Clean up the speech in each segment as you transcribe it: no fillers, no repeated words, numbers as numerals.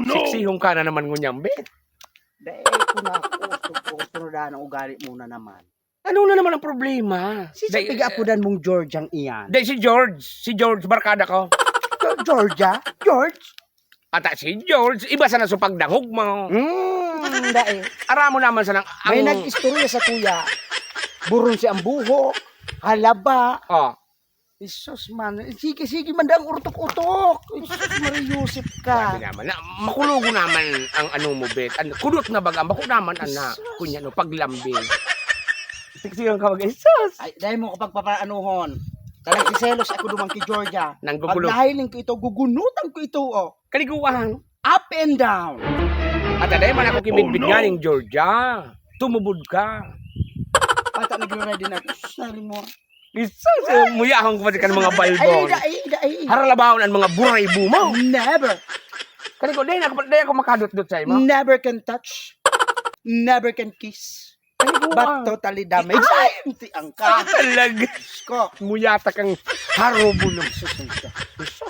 Siksihong ka na naman ngunyang, bet. Dahil ko na ako, sunodaan ang ugali muna naman. Ano na naman ang problema? Si piga-apudan mong George ang iyan. Dahil si George, barkada ko. Georgia? George? Ata si George, iba sa nasupagdangog mo. Dahil. Ara mo naman sa nang... May nag-istorya sa kuya. Buron si ang buho, halaba. Oh. Isus man, sige man dang urtok-utok. Isus Mariusip ka. Sabi naman, makulugo naman ang ano mo, bet. Kudot na baga, bako naman, ana. Kunya, no, paglambi. Siksihong ka mag-isus. Ay, dahil mo kapag papaanuhon. Talang kiselos ako dumang kay Georgia. Nang Pag gugulo. nahiling ko ito, gugunutan ko ito, oh. Kaliguan. Up and down. At dahil man ako kimidbid nga ng Georgia. Tumubod ka. Pata nag-ready na. Sorry mo. Isus, muyahong kumati ka ng mga balbon. Ay. Haralabawon ang mga buray bumaw. Never. Kani ko, dahil ako makadot-dot sa'yo mo. Never can touch. Never can kiss. But totally damaged. Ay, hindi ang ka. Talaga. Ko. Muyata kang harubon ng Susunod ka.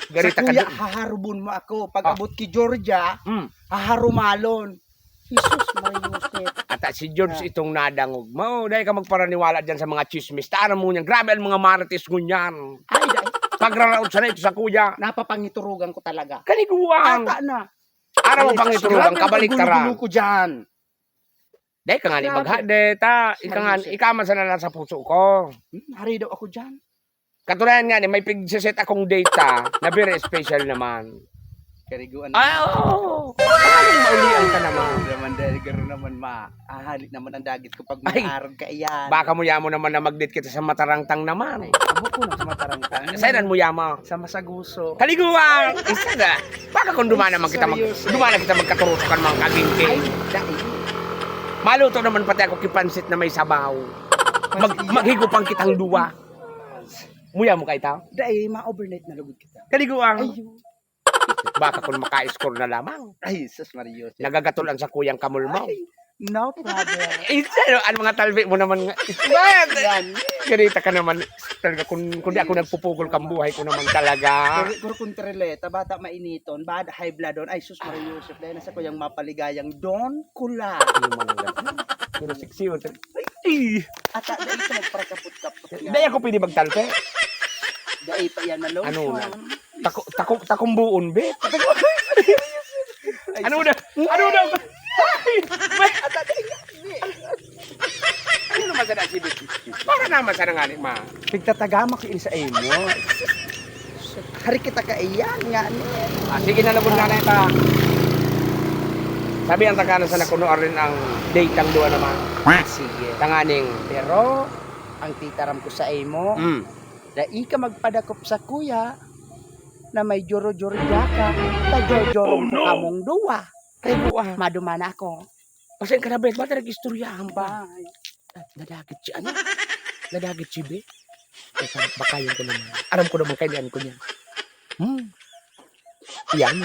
Garita Sa ka kuya, doon. haharubon mo ako. Pag abot ki Georgia, Hmm. haharumalon. Jesus, Mariusip. At si George itong nadangog mo. Dahil ka magparaniwala dyan sa mga chismis. Taaran mo niyan. Grabe ang mga marites ko niyan. Ay, dahil. Pagraraot sa na ito sa kuya. Napapangiturugan ko talaga. Kaniguan. Ata na. Araw mo pang iturugan. Grabe ang Kabaliktaran. gulo-gulo ko dyan. Dahil ka nga ni Grabe. maghade. Ikaman sa na sa puso ko. Hari daw ako dyan. Katulayan nga ni may pigsaset akong data na very special naman. Kariguan Ay, oo. Maraming maulian ka naman. naman dahil gano'n naman ahalik naman ang dagit ko pag Ay. may arog ka iyan. Baka mo yamo naman na mag-date kita sa matarangtang naman. Abo ko na sa matarangtang. Sainan mo yamo? Sa masaguso. Kaliguan! Isa na. Baka kung dumana man kita magkaturusukan mga kagingking. Ay, dahil. Maluto naman pati ako kipansit na may sabaw. Maghigupang kitang duwa. Muya mo kay tao? Dahil ma-overnight na lugod kita. Kaliguan. Ayun. Baka kung maka-score na lamang. Ay, sus Marius. Nagagatulan sa kuyang kamul mo. Ay, no problem. Isa, ano mga talbi mo naman nga. Bakit? Yan. Ganita ka naman. Talaga, kung di ako nagpupugol kang buhay ko naman talaga. Pero kung treleta, bata mainiton, bad high blood on. Ay, sus Marius. Dahil nasa ko yung mapaligayang Don Kula. Ano man ang gano'n? Pero sexy yun. Ay! At dahil ito nagparakapot-kapot. Dahil ako pili magtalpe. Dahil pa yan na lotion. Ano na? Takong buon, be. Ano na? Ano na? Ano naman sa si Betty? Para naman sa nanganin, ma. Pigtatagama ko sa imo. Hari kita ka iyan nga ni. Sige na labon nga na ita. Sabi ang takana sa nakunoar rin ang date ang duwa naman. Sige. Tanganing. Pero ang titaram ko sa imo, Mm. dai ka magpadakop sa kuya na may joro-joro ka, ta joro kamong duwa. Kay buwa. Madumana ako. Kasi ka na, Bet, ba't nag-istoryahan ba? Bye. Nadagit si ano? Nadagit si Be? Baka yun ko naman. Alam ko naman kailan ko niya. Yan.